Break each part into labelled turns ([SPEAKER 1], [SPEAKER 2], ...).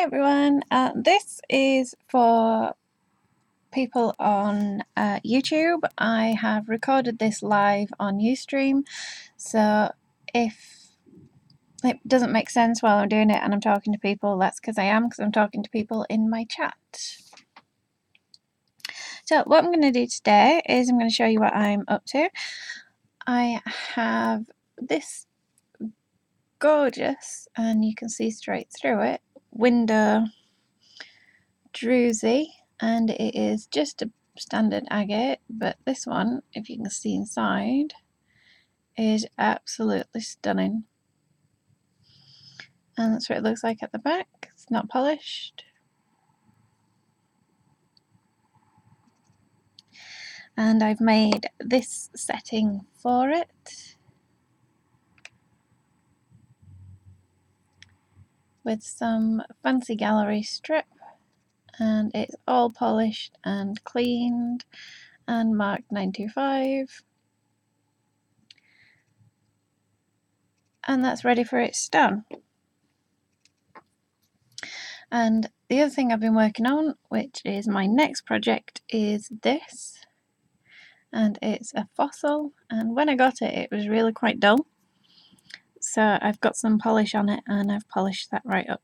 [SPEAKER 1] Hi everyone, this is for people on YouTube. I have recorded this live on Ustream, so if it doesn't make sense while I'm doing it and I'm talking to people, that's because I'm talking to people in my chat. So what I'm going to do today is I'm going to show you what I'm up to. I have this gorgeous, and you can see straight through it, window Drusy, and it is just a standard agate, but this one, if you can see inside, is absolutely stunning. And that's what it looks like at the back. It's not polished. And I've made this setting for it with some fancy gallery strip, and it's all polished and cleaned and marked 925, and that's ready for its stone. And the other thing I've been working on, which is my next project, is this, and it's a fossil, and when I got it, it was really quite dull, so I've got some polish on it and I've polished that right up.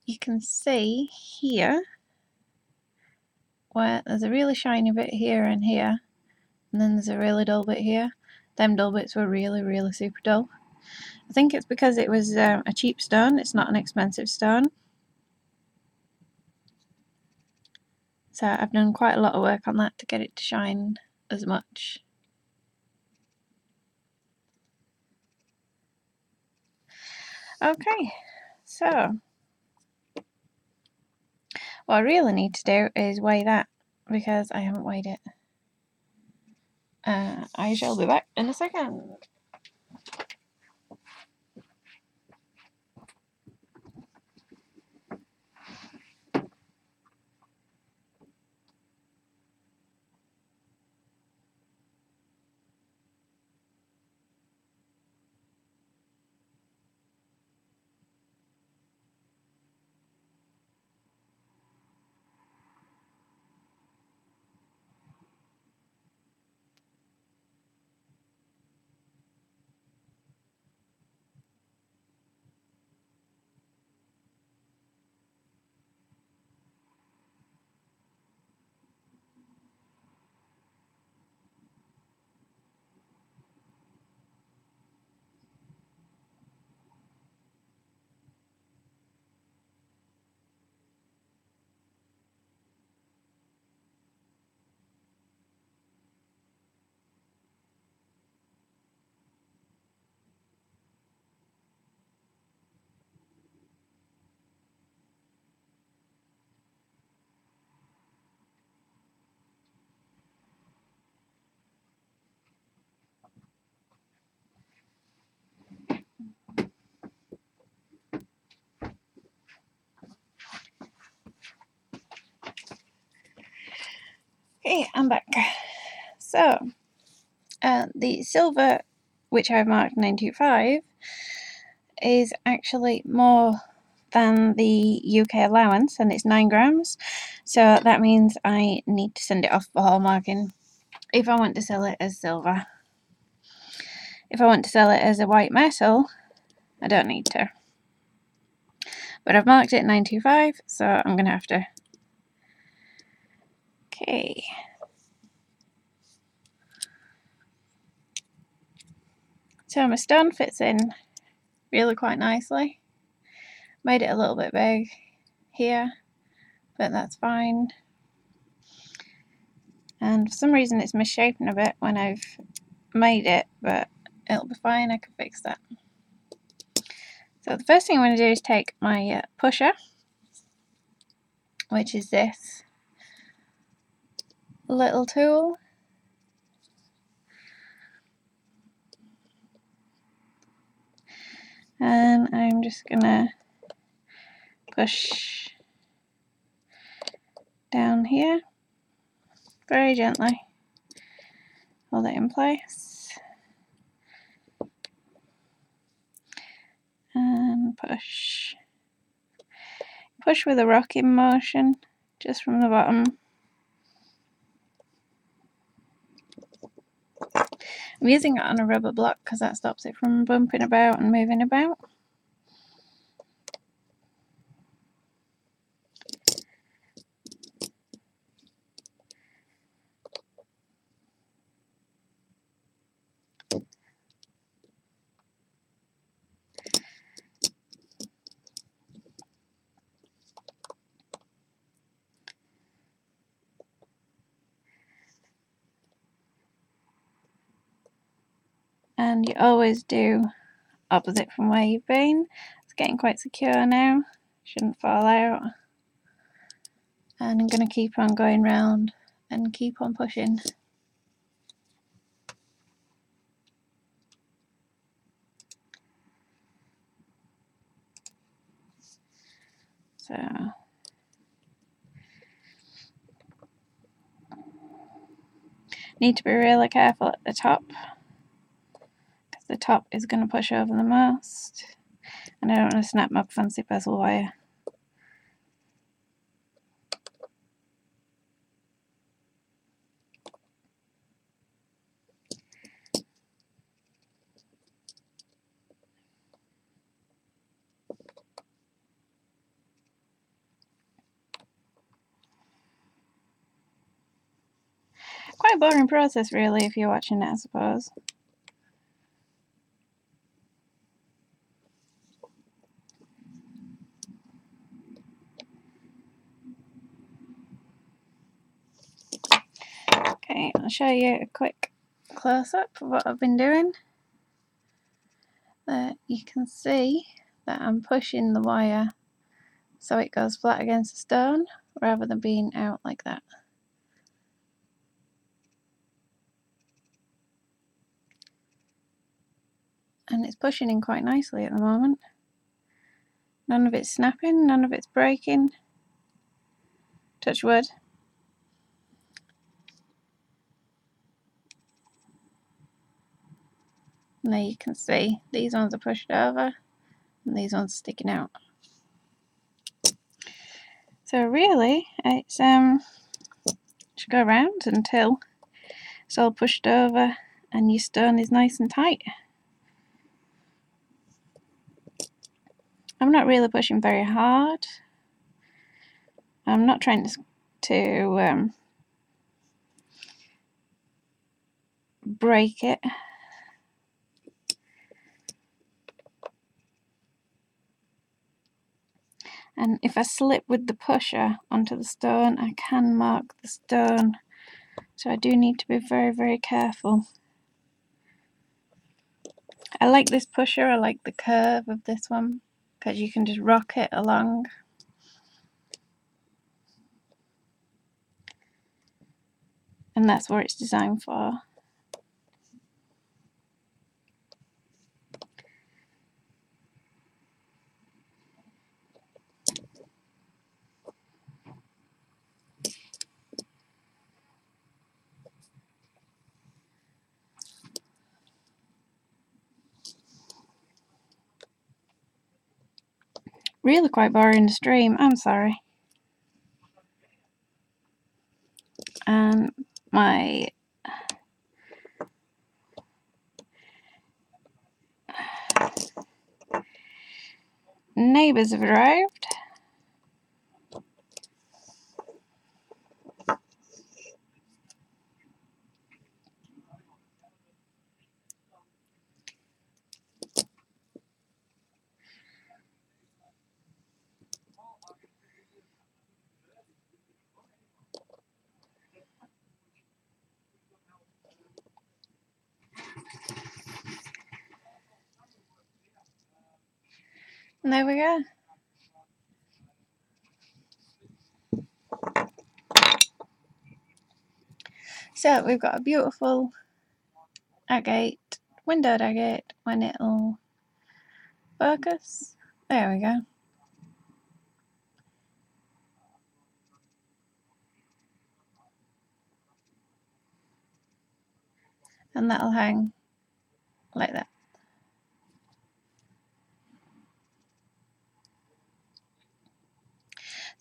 [SPEAKER 1] You can see here where there's a really shiny bit here and here, and then there's a really dull bit here. Them dull bits were really super dull. I think it's because it was a cheap stone, it's not an expensive stone. So I've done quite a lot of work on that to get it to shine as much. Okay, so what I really need to do is weigh that, because I haven't weighed it. I shall be back in a second. Okay, I'm back. So, the silver, which I've marked 925, is actually more than the UK allowance, and it's 9 grams. So that means I need to send it off for hallmarking if I want to sell it as silver. If I want to sell it as a white metal, I don't need to. But I've marked it 925, so I'm going to have to. Okay. So my stone fits in really quite nicely. Made it a little bit big here, but that's fine. And for some reason it's misshapen a bit when I've made it, but it'll be fine, I can fix that. So the first thing I'm going to do is take my pusher, which is this little tool, and I'm just going to push down here very gently, hold it in place, and push. Push with a rocking motion, just from the bottom. I'm using it on a rubber block because that stops it from bumping about and moving about. And you always do opposite from where you've been. It's getting quite secure now, shouldn't fall out. And I'm going to keep on going round and keep on pushing. So need to be really careful at the top, because the top is going to push over the most, and I don't want to snap my fancy bezel wire. Quite a boring process really if you're watching it, I suppose. Okay, I'll show you a quick close-up of what I've been doing. You can see that I'm pushing the wire so it goes flat against the stone rather than being out like that. And it's pushing in quite nicely at the moment. None of it's snapping, none of it's breaking. Touch wood. And there you can see these ones are pushed over and these ones are sticking out. So really it's should go around until it's all pushed over and your stone is nice and tight. I'm not really pushing very hard. I'm not trying to break it. And if I slip with the pusher onto the stone, I can mark the stone. So I do need to be very, very careful. I like this pusher, I like the curve of this one, because you can just rock it along. And that's what it's designed for. Really quite boring to stream, I'm sorry. And my neighbours have arrived. And there we go. So we've got a beautiful agate, windowed agate, when it'll focus. There we go. And that'll hang like that.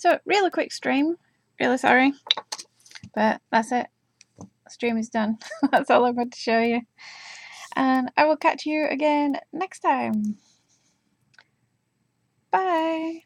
[SPEAKER 1] So really quick stream, really sorry, but that's it. Stream is done. That's all I want to show you, and I will catch you again next time. Bye.